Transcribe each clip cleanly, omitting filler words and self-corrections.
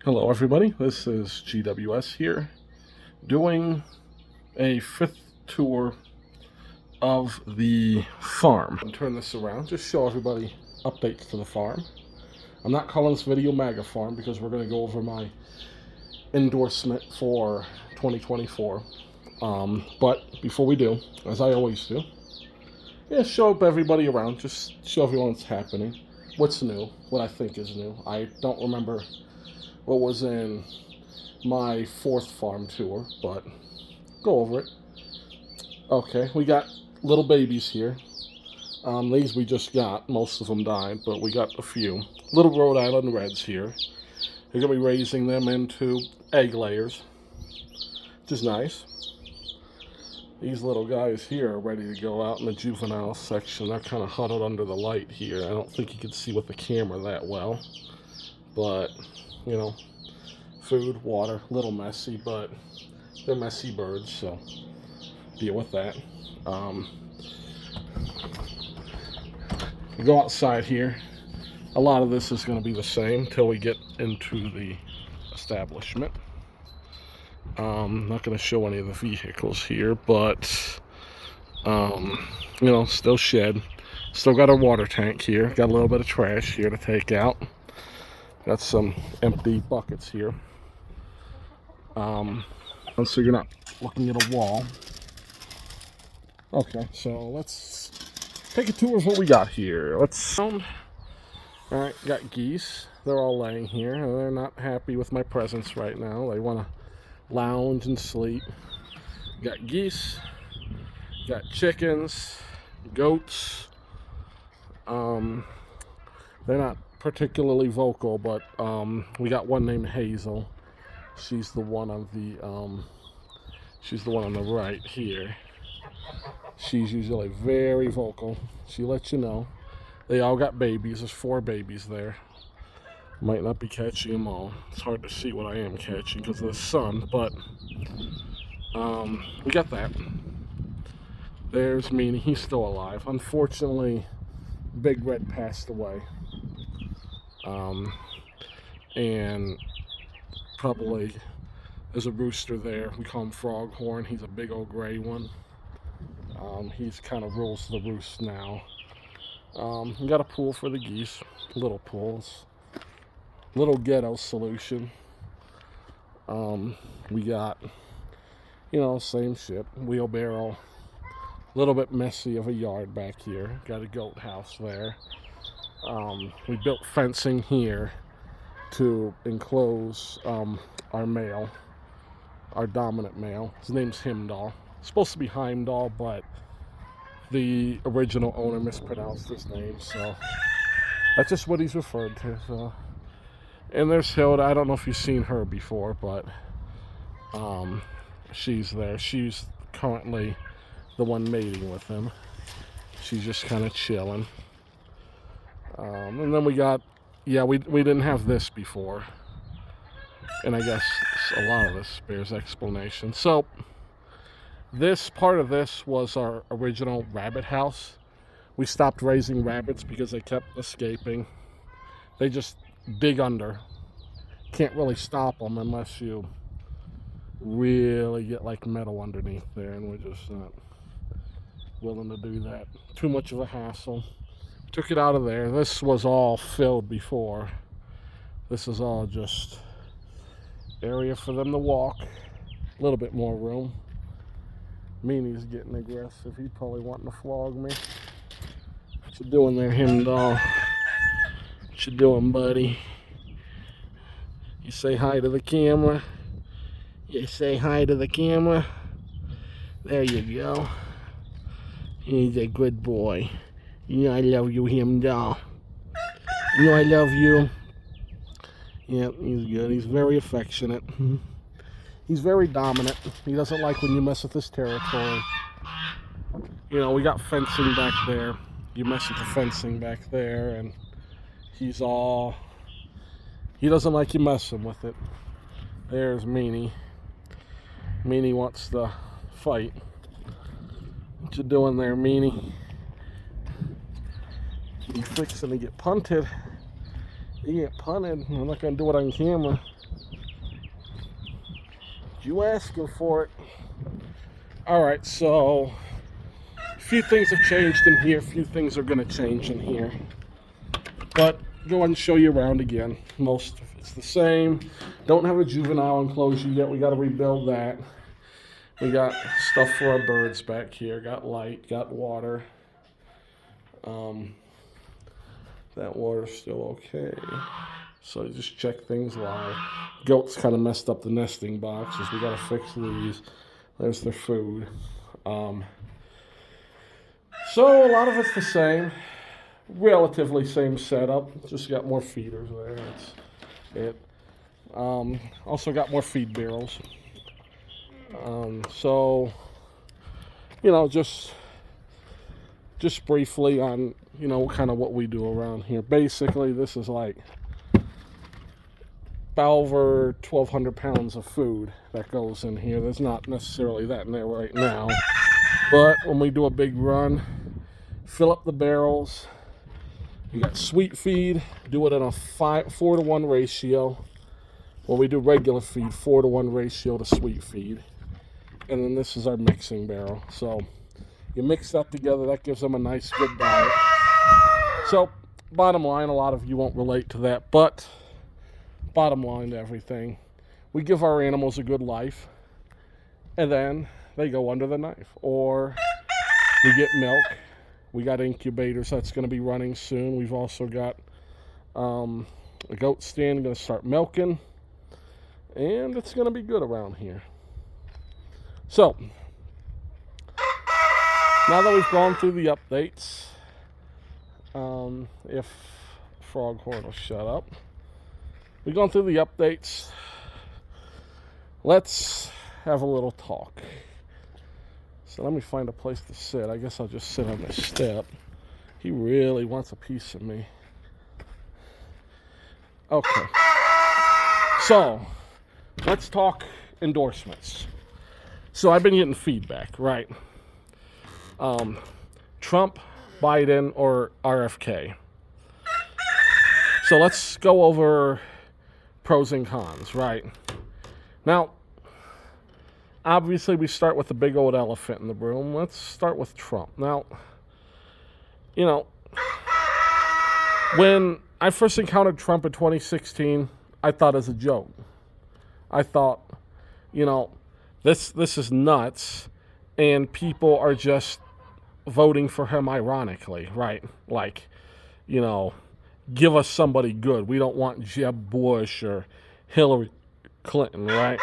Hello everybody, this is GWS here, doing a 5th tour of the farm. I'll turn this around, just show everybody updates to the farm. I'm not calling this video MAGA Farm because we're going to go over my endorsement for 2024. But before we do, as I always do, show up everybody around, just show everyone what's happening, what's new, what I think is new. I don't remember what was in my 4th farm tour, but go over it. Okay, we got little babies here. These we just got. Most of them died, but we got a few. Little Rhode Island Reds here. We're going to be raising them into egg layers, which is nice. These little guys here are ready to go out in the juvenile section. They're kind of huddled under the light here. I don't think you can see with the camera that well, but you know, food, water, a little messy, but they're messy birds, so deal with that. We go outside here. A lot of this is going to be the same till we get into the establishment. I'm not going to show any of the vehicles here, but you know, still shed. Still got our water tank here. Got a little bit of trash here to take out. Got some empty buckets here. So you're not looking at a wall. Okay, so let's take a tour of what we got here. Alright, got geese. They're all laying here. They're not happy with my presence right now. They want to lounge and sleep. Got geese. Got chickens. Goats. They're not particularly vocal, but we got one named Hazel. She's the one on the right here. She's usually very vocal. She lets you know. They all got babies. There's 4 babies there. Might not be catching them all. It's hard to see what I am catching because of the sun, but we got that. There's Meanie. He's still alive. Unfortunately, Big Red passed away. And probably there's a rooster there. We call him Froghorn. He's a big old gray one. He's kind of rules the roost now. We got a pool for the geese. Little pools. Little ghetto solution. We got, you know, same shit. Wheelbarrow. A little bit messy of a yard back here. Got a goat house there. We built fencing here to enclose our male, our dominant male. His name's Himdall. It's supposed to be Heimdall, but the original owner mispronounced his name, so that's just what he's referred to. So. And there's Hilda. I don't know if you've seen her before, but she's there. She's currently the one mating with him. She's just kind of chilling. And then we got, we didn't have this before. And I guess a lot of this bears explanation. So, this part of this was our original rabbit house. We stopped raising rabbits because they kept escaping. They just dig under. Can't really stop them unless you really get like metal underneath there, and we're just not willing to do that. Too much of a hassle. Took it out of there. This was all filled before. This is all just area for them to walk. A little bit more room. Meanie's getting aggressive. He's probably wanting to flog me. What you doing there, Himdall? What you doing, buddy? You say hi to the camera. You say hi to the camera. There you go. He's a good boy. You know I love you, Himdall. You know I love you. Yep, he's good. He's very affectionate. He's very dominant. He doesn't like when you mess with his territory. You know, we got fencing back there. You mess with the fencing back there, and he doesn't like you messing with it. There's Meanie. Meanie wants to fight. What you doing there, Meanie? You fixing to get punted. He ain't punted. I'm not gonna do it on camera. You asking for it. Alright, so a few things have changed in here, a few things are gonna change in here. But go ahead and show you around again. Most of it's the same. Don't have a juvenile enclosure yet. We gotta rebuild that. We got stuff for our birds back here. Got light, got water. That water's still okay. So you just check things live. Goats kind of messed up the nesting boxes. We gotta fix these. There's their food. So a lot of it's the same. Relatively same setup. Just got more feeders there. That's it. Also got more feed barrels. So, you know, just briefly on, you know, kind of what we do around here. Basically, this is like over 1,200 pounds of food that goes in here. There's not necessarily that in there right now. But when we do a big run, fill up the barrels. You got sweet feed, do it in a 4-to-1 ratio. When we do regular feed, 4-to-1 ratio to sweet feed. And then this is our mixing barrel. So you mix that together, that gives them a nice, good diet. So bottom line, a lot of you won't relate to that, but bottom line to everything, we give our animals a good life, and then they go under the knife. Or we get milk. We got incubators that's going to be running soon. We've also got a goat stand going to start milking, and it's going to be good around here. So now that we've gone through the updates, if Froghorn will shut up, we've gone through the updates. Let's have a little talk. So let me find a place to sit. I guess I'll just sit on this step. He really wants a piece of me. Okay. So let's talk endorsements. So I've been getting feedback, right? Trump, Biden, or RFK. So let's go over pros and cons, right? Now, obviously we start with the big old elephant in the room. Let's start with Trump. Now, you know, when I first encountered Trump in 2016, I thought it was a joke. I thought, you know, this is nuts, and people are just voting for him ironically, right? Like, you know, give us somebody good. We don't want Jeb Bush or Hillary Clinton, right?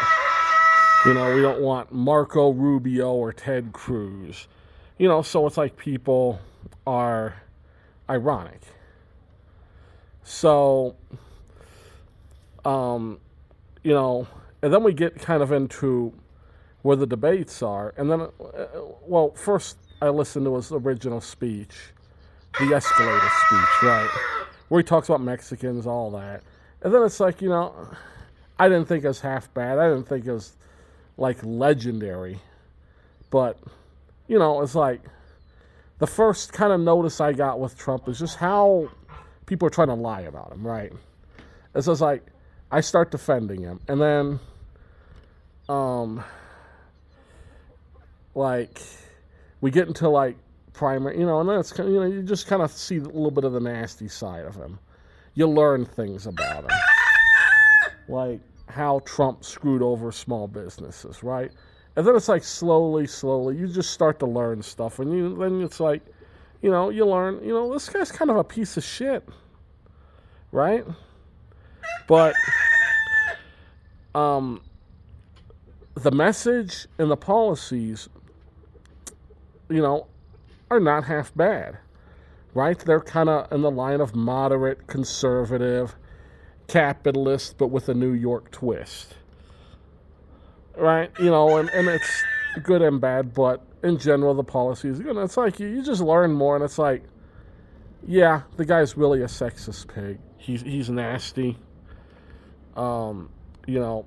You know, we don't want Marco Rubio or Ted Cruz. You know, so it's like people are ironic. So, you know, and then we get kind of into where the debates are. And then, well, first I listened to his original speech, the escalator speech, right? Where he talks about Mexicans, all that. And then it's like, you know, I didn't think it was half bad. I didn't think it was, like, legendary. But, you know, it's like, the first kind of notice I got with Trump is just how people are trying to lie about him, right? It's just like, I start defending him. And then, like, we get into, like, primary, you know, and then it's kind of, you know, you just kind of see a little bit of the nasty side of him. You learn things about him. Like how Trump screwed over small businesses, right? And then it's like slowly, you just start to learn stuff. And then it's like, you know, you learn, you know, this guy's kind of a piece of shit, right? But the message and the policies, you know, are not half bad, right? They're kind of in the line of moderate, conservative, capitalist, but with a New York twist, right? You know, and it's good and bad, but in general, the policy is good. It's like you just learn more, and it's like, yeah, the guy's really a sexist pig. He's nasty. You know,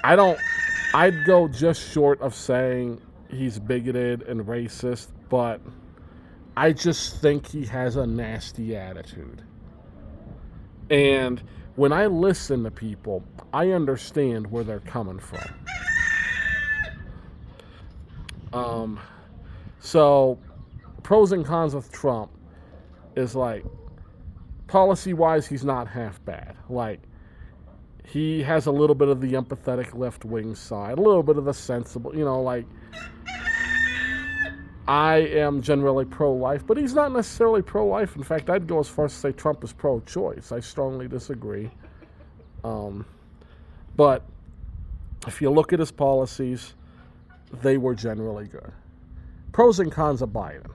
I'd go just short of saying he's bigoted and racist, but I just think he has a nasty attitude. And when I listen to people, I understand where they're coming from. So pros and cons with Trump is like, policy-wise, he's not half bad. Like, he has a little bit of the empathetic left-wing side, a little bit of the sensible, like, I am generally pro-life, but he's not necessarily pro-life. In fact, I'd go as far as to say Trump is pro-choice. I strongly disagree. But if you look at his policies, they were generally good. Pros and cons of Biden.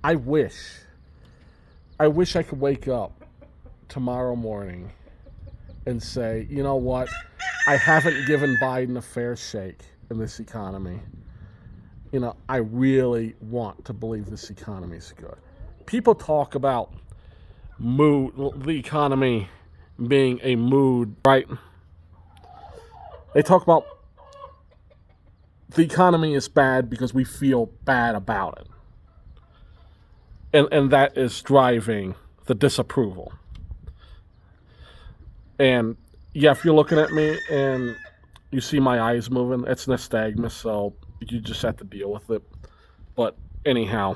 I wish I could wake up tomorrow morning and say, you know what? I haven't given Biden a fair shake in this economy. I really want to believe this economy is good. People talk about the economy being a mood, right? They talk about the economy is bad because we feel bad about it. And that is driving the disapproval. And yeah, if you're looking at me and you see my eyes moving, it's nystagmus, so you just have to deal with it. But anyhow,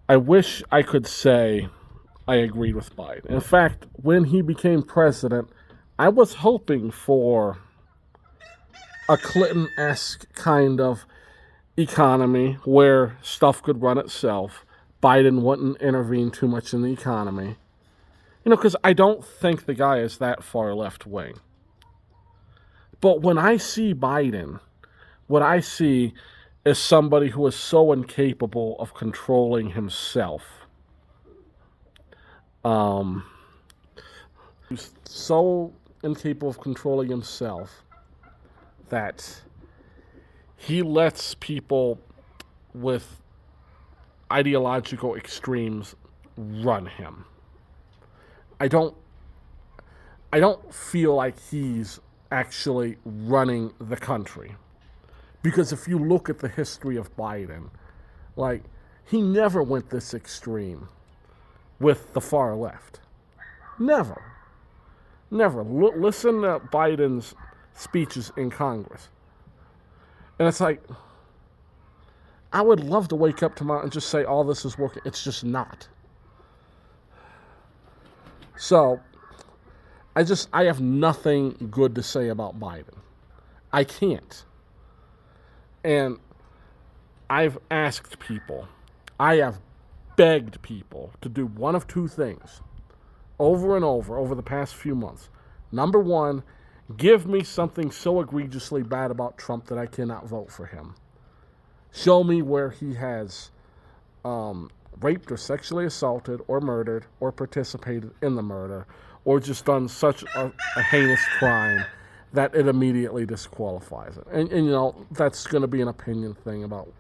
I wish I could say I agreed with Biden. In fact, when he became president, I was hoping for a Clinton-esque kind of economy where stuff could run itself. Biden wouldn't intervene too much in the economy. Because I don't think the guy is that far left wing. But when I see Biden, what I see is somebody who is so incapable of controlling himself. He's so incapable of controlling himself that he lets people with ideological extremes run him. I don't feel like he's actually running the country. Because if you look at the history of Biden, like, he never went this extreme with the far left. Never. Listen to Biden's speeches in Congress. And it's like, I would love to wake up tomorrow and just say all this is working. It's just not. So, I have nothing good to say about Biden. I can't. And I've asked people, I have begged people to do one of two things over and over the past few months. Number one, give me something so egregiously bad about Trump that I cannot vote for him. Show me where he has raped or sexually assaulted or murdered or participated in the murder or just done such a heinous crime that it immediately disqualifies it. And that's going to be an opinion thing about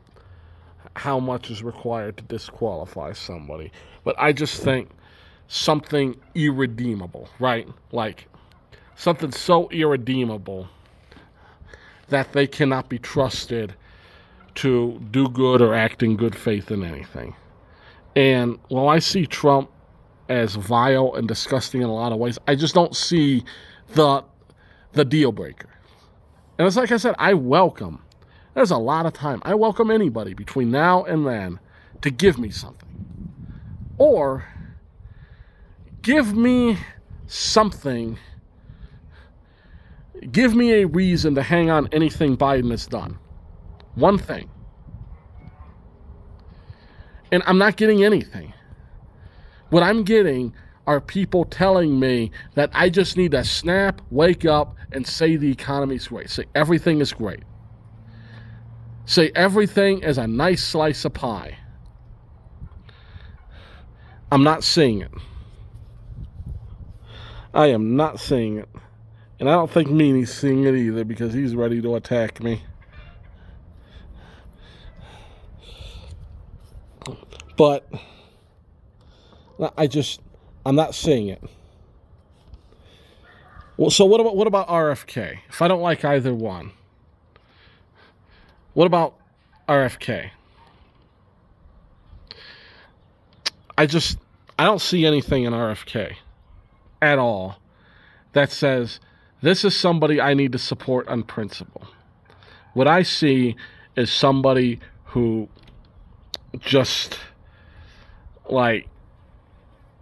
how much is required to disqualify somebody. But I just think something irredeemable, right? Like something so irredeemable that they cannot be trusted to do good or act in good faith in anything. And while I see Trump as vile and disgusting in a lot of ways, I just don't see the deal breaker. And it's like I said, there's a lot of time. I welcome anybody between now and then to give me something. Or give me something. Give me a reason to hang on anything Biden has done. One thing. And I'm not getting anything. What I'm getting are people telling me that I just need to snap, wake up, and say the economy's great. Say everything is great. Say everything is a nice slice of pie. I'm not seeing it. I am not seeing it. And I don't think Meanie's seeing it either because he's ready to attack me. But I'm not seeing it. Well, so what about RFK? If I don't like either one, what about RFK? I don't see anything in RFK at all that says this is somebody I need to support on principle. What I see is somebody who just, like,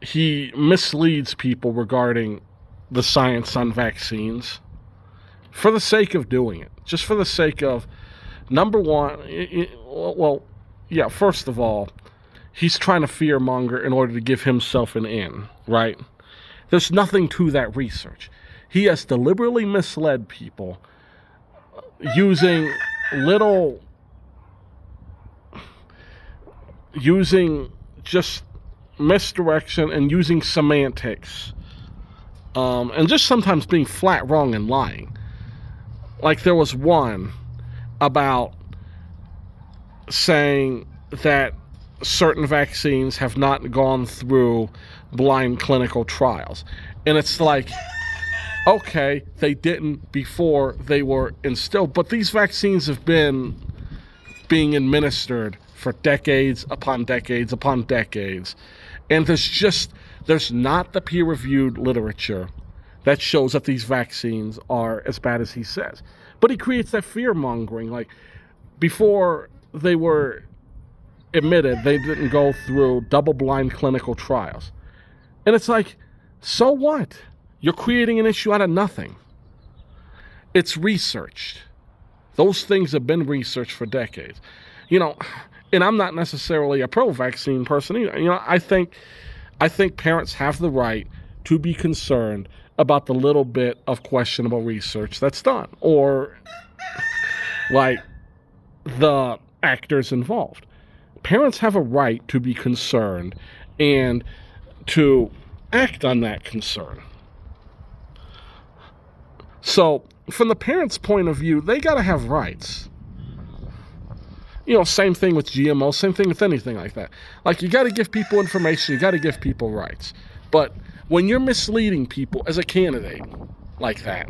he misleads people regarding the science on vaccines for the sake of doing it. Just for the sake of, number one, first of all, he's trying to fearmonger in order to give himself an in, right? There's nothing to that research. He has deliberately misled people using just misdirection and using semantics, and just sometimes being flat wrong and lying. Like there was one about saying that certain vaccines have not gone through blind clinical trials. And it's like, okay, they didn't before they were instilled, but these vaccines have been being administered for decades upon decades upon decades. And there's not the peer-reviewed literature that shows that these vaccines are as bad as he says. But he creates that fear-mongering, like before they were admitted, they didn't go through double-blind clinical trials. And it's like, so what? You're creating an issue out of nothing. It's researched. Those things have been researched for decades. And I'm not necessarily a pro-vaccine person either. I think parents have the right to be concerned about the little bit of questionable research that's done, or like the actors involved. Parents have a right to be concerned and to act on that concern. So, from the parents' point of view, they got to have rights. Same thing with GMO, same thing with anything like that. Like, you got to give people information, you got to give people rights. But when you're misleading people as a candidate like that,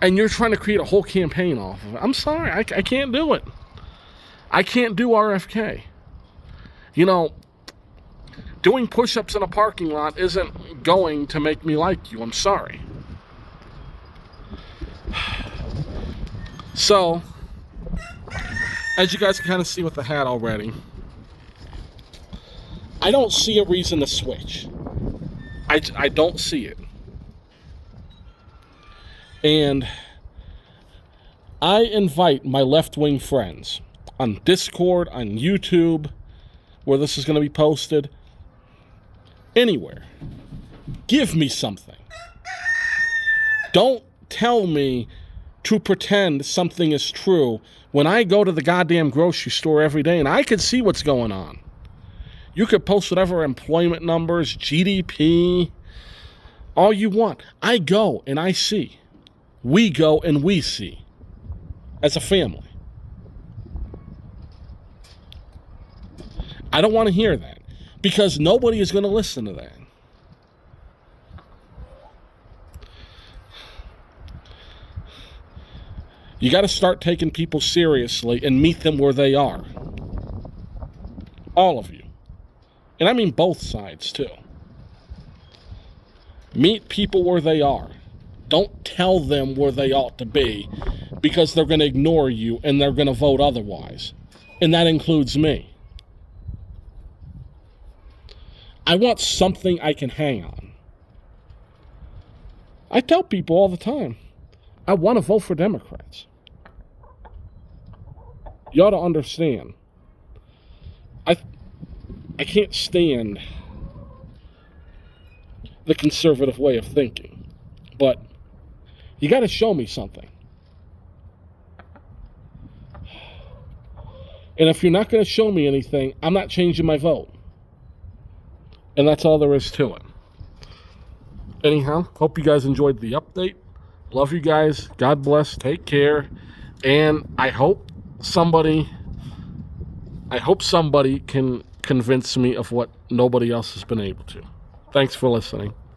and you're trying to create a whole campaign off of it, I'm sorry, I can't do it. I can't do RFK. Doing push-ups in a parking lot isn't going to make me like you. I'm sorry. So, as you guys can kind of see with the hat already, I don't see a reason to switch. I don't see it. And I invite my left-wing friends on Discord, on YouTube, where this is going to be posted, anywhere. Give me something. Don't tell me to pretend something is true when I go to the goddamn grocery store every day and I can see what's going on. You could post whatever employment numbers, GDP, all you want. I go and I see. We go and we see as a family. I don't want to hear that because nobody is going to listen to that. You got to start taking people seriously and meet them where they are. All of you. And I mean both sides, too. Meet people where they are. Don't tell them where they ought to be because they're going to ignore you and they're going to vote otherwise. And that includes me. I want something I can hang on. I tell people all the time, I want to vote for Democrats. You ought to understand. I can't stand the conservative way of thinking, but you got to show me something. And if you're not going to show me anything, I'm not changing my vote. And that's all there is to it. Anyhow, hope you guys enjoyed the update. Love you guys. God bless. Take care. And I hope somebody can convince me of what nobody else has been able to. Thanks for listening.